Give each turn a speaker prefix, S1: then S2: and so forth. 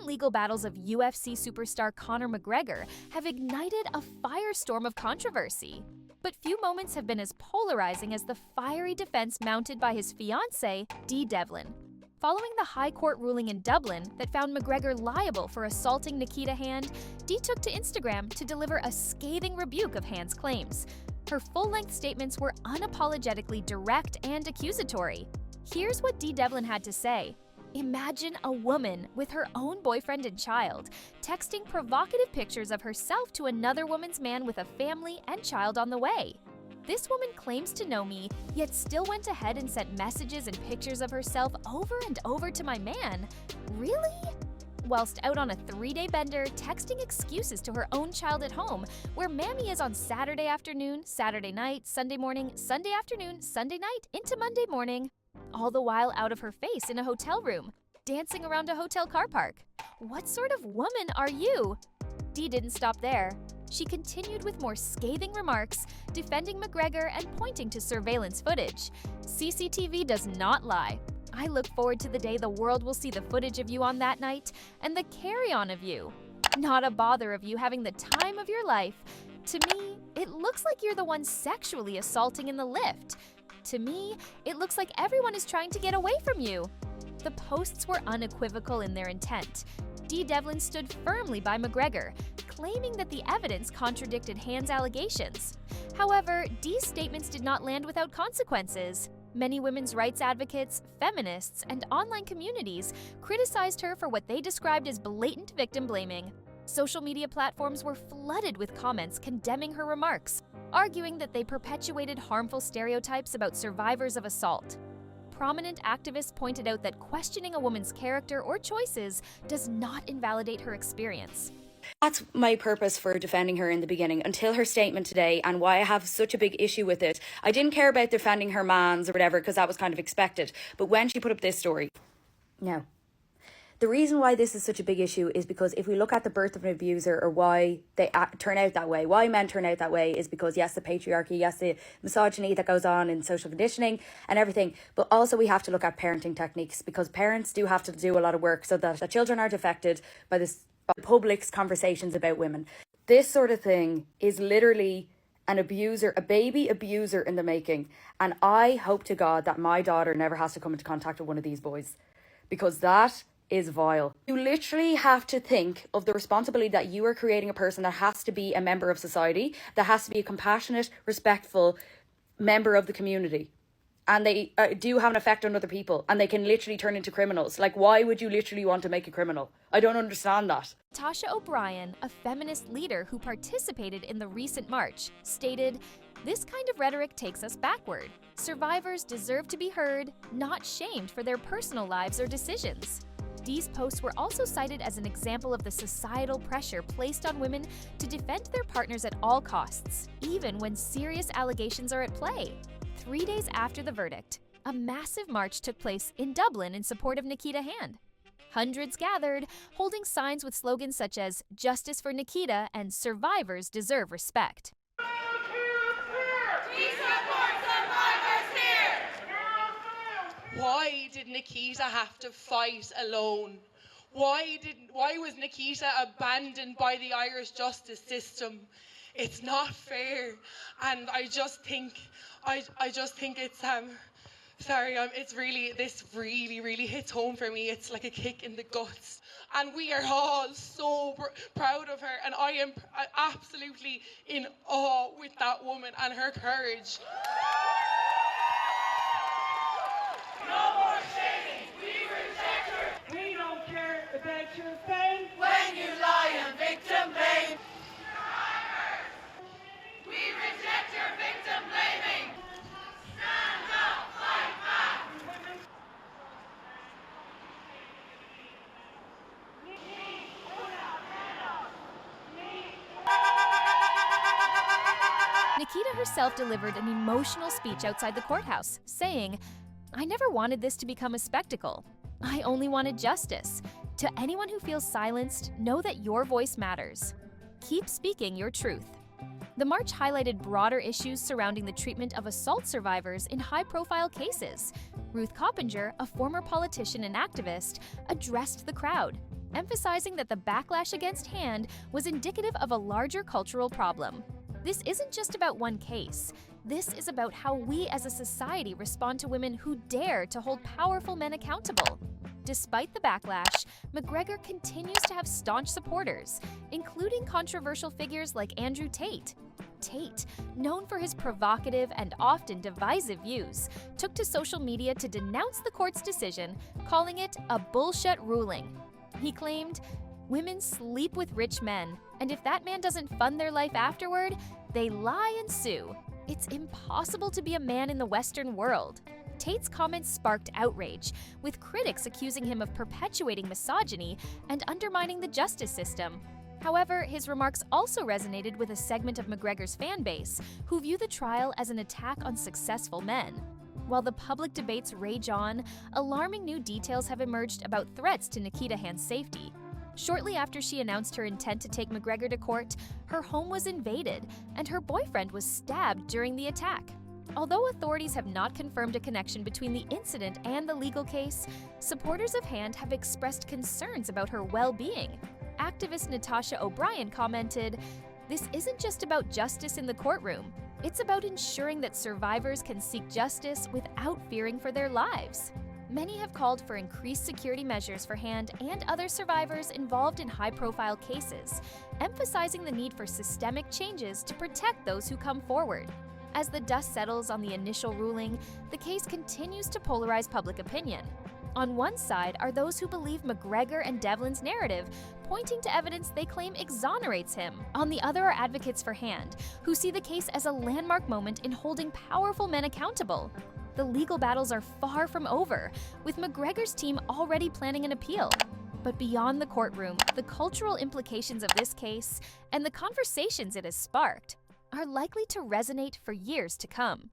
S1: recent legal battles of UFC superstar Conor Mcgregor have ignited a firestorm of controversy. But few moments have been as polarizing as the fiery defense mounted by his fiancée, Dee Devlin. Following the High Court ruling in Dublin that found McGregor liable for assaulting Nikita Hand, Dee took to Instagram to deliver a scathing rebuke of Hand's claims. Her full-length statements were unapologetically direct and accusatory. Here's what Dee Devlin had to say. Imagine a woman with her own boyfriend and child texting provocative pictures of herself to another woman's man with a family and child on the way. This woman claims to know me, yet still went ahead and sent messages and pictures of herself over and over to my man. Really? Whilst out on a 3-day bender, texting excuses to her own child at home, where Mammy is on Saturday afternoon, Saturday night, Sunday morning, Sunday afternoon, Sunday night, into Monday morning, all the while out of her face in a hotel room, dancing around a hotel car park. What sort of woman are you? Dee didn't stop there. She continued with more scathing remarks, defending McGregor and pointing to surveillance footage. CCTV does not lie. I look forward to the day the world will see the footage of you on that night and the carry-on of you. Not a bother of you having the time of your life. To me, it looks like you're the one sexually assaulting in the lift. To me, it looks like everyone is trying to get away from you. The posts were unequivocal in their intent. Dee Devlin stood firmly by McGregor, claiming that the evidence contradicted Hand's allegations. However, Dee's statements did not land without consequences. Many women's rights advocates, feminists, and online communities criticized her for what they described as blatant victim blaming. Social media platforms were flooded with comments condemning her remarks, arguing that they perpetuated harmful stereotypes about survivors of assault. Prominent activists pointed out that questioning a woman's character or choices does not invalidate her experience.
S2: That's my purpose for defending her in the beginning, until her statement today, and why I have such a big issue with it. I didn't care about defending her mans or whatever, because that was kind of expected. But when she put up this story, no. The reason why this is such a big issue is because if we look at the birth of an abuser, or why they turn out that way, why men turn out that way, is because, yes, the patriarchy, yes, the misogyny that goes on in social conditioning and everything. But also we have to look at parenting techniques, because parents do have to do a lot of work so that the children aren't affected by the public's conversations about women. This sort of thing is literally an abuser, a baby abuser in the making. And I hope to God that my daughter never has to come into contact with one of these boys, because that is vile. You literally have to think of the responsibility that you are creating a person that has to be a member of society, that has to be a compassionate, respectful member of the community. And they do have an effect on other people, and they can literally turn into criminals. Like, why would you literally want to make a criminal? I don't understand that.
S1: Tasha O'Brien, a feminist leader who participated in the recent march, stated, "This kind of rhetoric takes us backward. Survivors deserve to be heard, not shamed for their personal lives or decisions." Dee's posts were also cited as an example of the societal pressure placed on women to defend their partners at all costs, even when serious allegations are at play. 3 days after the verdict, a massive march took place in Dublin in support of Nikita Hand. Hundreds gathered, holding signs with slogans such as "Justice for Nikita" and "Survivors deserve respect."
S3: Why did Nikita have to fight alone? Why was Nikita abandoned by the Irish justice system? It's not fair, and I just think it's this really hits home for me. It's like a kick in the guts, and we are all so proud of her, and I am absolutely in awe with that woman and her courage.
S4: No more shaming, we reject her. We don't care about your fame when you lie and victim blame. Survivors, we reject your victim blaming. Stand up, fight back.
S1: Nikita herself delivered an emotional speech outside the courthouse, saying, "I never wanted this to become a spectacle. I only wanted justice. To anyone who feels silenced, know that your voice matters. Keep speaking your truth." The march highlighted broader issues surrounding the treatment of assault survivors in high-profile cases. Ruth Coppinger, a former politician and activist, addressed the crowd. emphasizing that the backlash against Hand was indicative of a larger cultural problem. This isn't just about one case. This is about how we as a society respond to women who dare to hold powerful men accountable. Despite the backlash, McGregor continues to have staunch supporters, including controversial figures like Andrew Tate. Tate, known for his provocative and often divisive views, took to social media to denounce the court's decision, calling it a bullshit ruling. He claimed, "Women sleep with rich men, and if that man doesn't fund their life afterward, they lie and sue. It's impossible to be a man in the Western world." Tate's comments sparked outrage, with critics accusing him of perpetuating misogyny and undermining the justice system. However, his remarks also resonated with a segment of McGregor's fan base, who view the trial as an attack on successful men. While the public debates rage on, alarming new details have emerged about threats to Nikita Hand's safety. Shortly after she announced her intent to take McGregor to court, her home was invaded, and her boyfriend was stabbed during the attack. Although authorities have not confirmed a connection between the incident and the legal case, supporters of Hand have expressed concerns about her well-being. Activist Natasha O'Brien commented, "This isn't just about justice in the courtroom. It's about ensuring that survivors can seek justice without fearing for their lives." Many have called for increased security measures for Hand and other survivors involved in high-profile cases, emphasizing the need for systemic changes to protect those who come forward. As the dust settles on the initial ruling, the case continues to polarize public opinion. On one side are those who believe McGregor and Devlin's narrative, pointing to evidence they claim exonerates him. On the other are advocates for Hand, who see the case as a landmark moment in holding powerful men accountable. The legal battles are far from over, with McGregor's team already planning an appeal. But beyond the courtroom, the cultural implications of this case and the conversations it has sparked are likely to resonate for years to come.